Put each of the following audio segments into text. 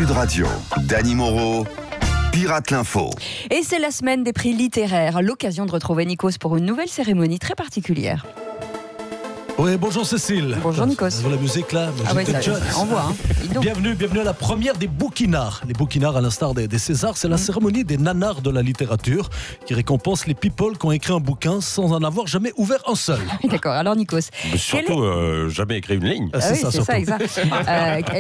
Sud Radio, Dany Moreau, Pirate l'Info. Et c'est la semaine des prix littéraires, l'occasion de retrouver Nikos pour une nouvelle cérémonie très particulière. Oui, bonjour Cécile. Bonjour Nikos. La musique là, on voit. Bienvenue à la première des bouquinards. Les bouquinards, à l'instar des Césars, c'est la cérémonie des nanars de la littérature qui récompense les people qui ont écrit un bouquin sans en avoir jamais ouvert un seul. D'accord, alors Nikos. Mais surtout, jamais écrit une ligne. C'est ça, exact.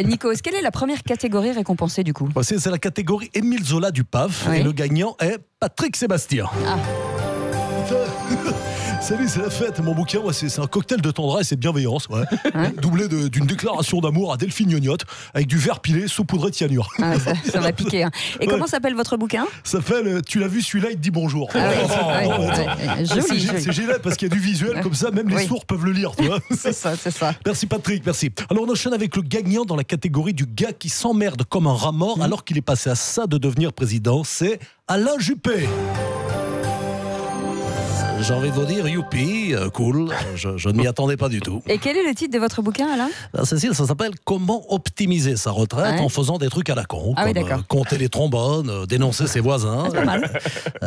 Nikos, quelle est la première catégorie récompensée du coup? C'est la catégorie Émile Zola du PAF, et le gagnant est Patrick Sébastien. Salut, c'est la fête. Mon bouquin, c'est un cocktail de tendresse et de bienveillance, doublé d'une déclaration d'amour à Delphine Gnognotte avec du verre pilé saupoudré de cyanure. Ça va piquer. Et comment s'appelle votre bouquin? Ça s'appelle Tu l'as vu, celui-là, il te dit bonjour. Joli. C'est génial parce qu'il y a du visuel comme ça, même les sourds peuvent le lire. Tu vois. C'est ça. Merci Patrick, merci. Alors on enchaîne avec le gagnant dans la catégorie du gars qui s'emmerde comme un rat mort alors qu'il est passé à ça de devenir président. C'est Alain Juppé. J'ai envie de vous dire, youpi, cool, je ne m'y attendais pas du tout. Et quel est le titre de votre bouquin, Alain? Cécile, ça s'appelle Comment optimiser sa retraite en faisant des trucs à la con, comme compter les trombones, dénoncer ses voisins. C'est pas mal.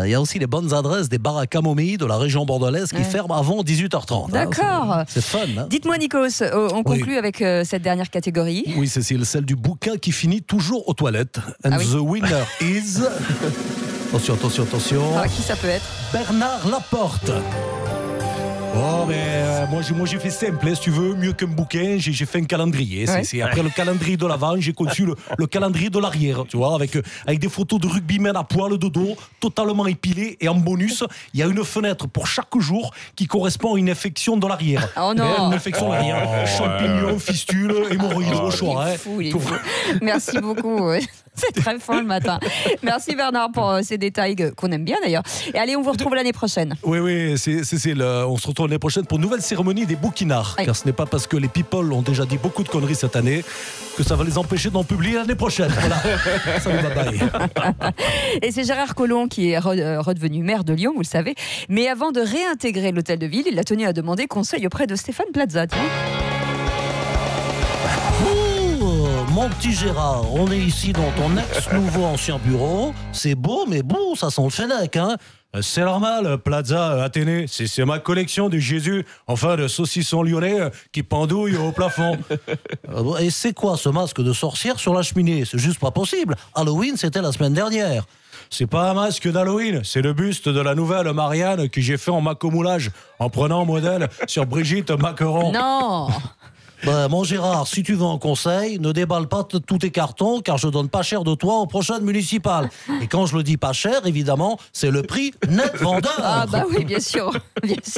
Il y a aussi les bonnes adresses des bars à camomille de la région bordelaise qui ferment avant 18h30. D'accord. C'est fun. Dites-moi Nikos, on conclut avec cette dernière catégorie. Oui Cécile, celle du bouquin qui finit toujours aux toilettes. And the winner is... Attention. Qui ça peut être? Bernard Laporte. Oh, mais moi j'ai fait simple, si tu veux, mieux qu'un bouquin, j'ai fait un calendrier. C'est après le calendrier de l'avant, j'ai conçu le calendrier de l'arrière, tu vois, avec des photos de rugbymen à poil de dos, totalement épilés, et en bonus, il y a une fenêtre pour chaque jour qui correspond à une infection de l'arrière. Oh non. Une infection de l'arrière, champignons, fistules, hémorroïdes, au choix. Il est fou. Merci beaucoup. C'est très fin le matin. Merci Bernard pour ces détails qu'on aime bien d'ailleurs. Et allez, on vous retrouve l'année prochaine. Oui, on se retrouve l'année prochaine pour une nouvelle cérémonie des bouquinards. Car ce n'est pas parce que les people ont déjà dit beaucoup de conneries cette année que ça va les empêcher d'en publier l'année prochaine. Voilà. Salut, bye. Et c'est Gérard Collomb qui est redevenu maire de Lyon, vous le savez. Mais avant de réintégrer l'hôtel de ville, il a tenu à demander conseil auprès de Stéphane Plaza. Mon petit Gérard, on est ici dans ton ex-nouveau ancien bureau. C'est beau, mais bon, ça sent le fennec, hein. C'est normal, Plaza, Athénée, c'est ma collection de Jésus, enfin de saucissons lyonnais qui pendouillent au plafond. Et c'est quoi ce masque de sorcière sur la cheminée? C'est juste pas possible. Halloween, c'était la semaine dernière. C'est pas un masque d'Halloween, c'est le buste de la nouvelle Marianne que j'ai fait en macomoulage en prenant modèle sur Brigitte Macron. Non. Mon Gérard, si tu veux un conseil, ne déballe pas tous tes cartons car je donne pas cher de toi aux prochaines municipales. Et quand je le dis pas cher, évidemment, c'est le prix net vendeur. Ah bah oui, bien sûr,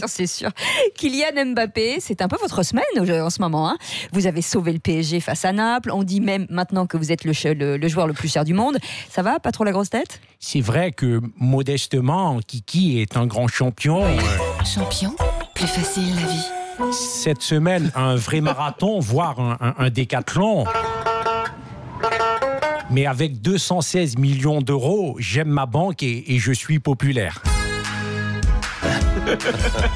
c'est sûr. Kylian Mbappé, c'est un peu votre semaine en ce moment. Hein. Vous avez sauvé le PSG face à Naples. On dit même maintenant que vous êtes le joueur le plus cher du monde. Ça va, pas trop la grosse tête? C'est vrai que modestement, Kiki est un grand champion. Champion, plus facile la vie. Cette semaine, un vrai marathon, voire un décathlon. Mais avec 216 millions d'euros, j'aime ma banque et je suis populaire.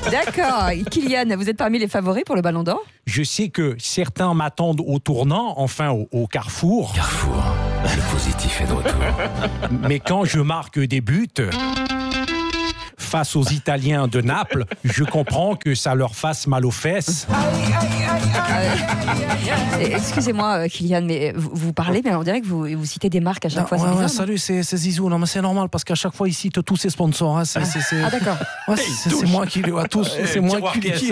D'accord. Kylian, vous êtes parmi les favoris pour le Ballon d'Or? Je sais que certains m'attendent au tournant, enfin au Carrefour. Carrefour, le positif est de retour. Mais quand je marque des buts... face aux Italiens de Naples, je comprends que ça leur fasse mal aux fesses. Excusez-moi, Kylian, mais vous parlez, mais on dirait que vous citez des marques à chaque fois. Ouais, salut, c'est Zizou. Non, mais c'est normal parce qu'à chaque fois, il cite tous ses sponsors. Hein. Ah, d'accord. Ouais, c'est moi qui lui tous. C'est moi qui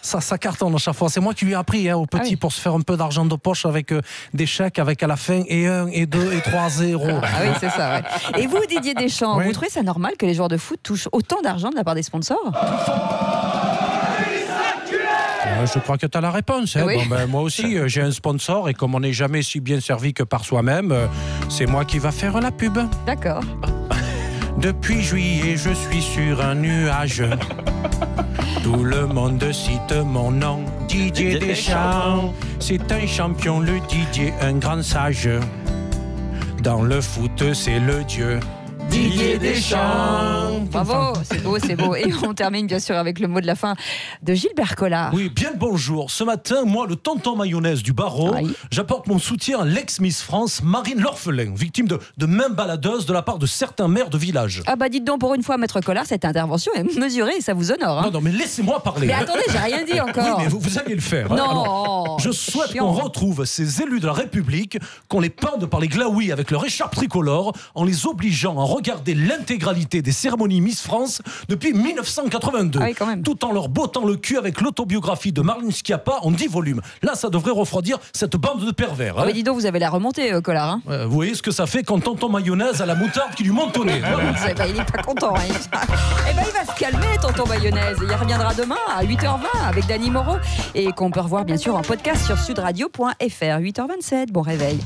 ça cartonne à chaque fois. C'est moi qui lui ai appris au petit pour se faire un peu d'argent de poche avec des chèques avec à la fin et 1 et 2 et 3 0. Ah oui, c'est ça. Ouais. Et vous, Didier Deschamps, vous trouvez ça normal que les joueurs de foot touchent autant d'argent de la part des sponsors? Je crois que tu as la réponse. Hein. Oui. Moi aussi, j'ai un sponsor et comme on n'est jamais si bien servi que par soi-même, c'est moi qui va faire la pub. D'accord. Depuis juillet, je suis sur un nuage. Tout le monde cite mon nom, Didier Deschamps. C'est un champion, le Didier, un grand sage. Dans le foot, c'est le dieu Didier Deschamps. Bravo, c'est beau, c'est beau. Et on termine bien sûr avec le mot de la fin de Gilbert Collard. Oui, bien le bonjour. Ce matin, moi, le tonton mayonnaise du barreau, Oui. j'apporte mon soutien à l'ex-Miss France, Marine L'Orphelin, victime de mains baladeuses de la part de certains maires de village. Ah bah dites donc, pour une fois, Maître Collard, cette intervention est mesurée et ça vous honore. Hein. Non, mais laissez-moi parler. Mais attendez, j'ai rien dit Oui, encore. mais vous allez le faire. Non. Alors, je souhaite Chiant. qu'on retrouve ces élus de la République, qu'on les pende par les glaouis avec leur écharpe tricolore, en les obligeant à regarder l'intégralité des cérémonies Miss France depuis 1982. Ah oui, quand même. Tout en leur bottant le cul avec l'autobiographie de Marlène Schiappa en 10 volumes. Là, ça devrait refroidir cette bande de pervers. Ah, hein. mais dis donc, vous avez la remontée, Collard. Hein. Vous voyez ce que ça fait quand tonton mayonnaise a la moutarde qui lui monte au nez. Bah, il est pas content. Hein. Eh ben, il va se calmer, tonton mayonnaise. Il reviendra demain à 8h20 avec Dany Moreau et qu'on peut revoir bien sûr en podcast sur sudradio.fr. 8h27. Bon réveil.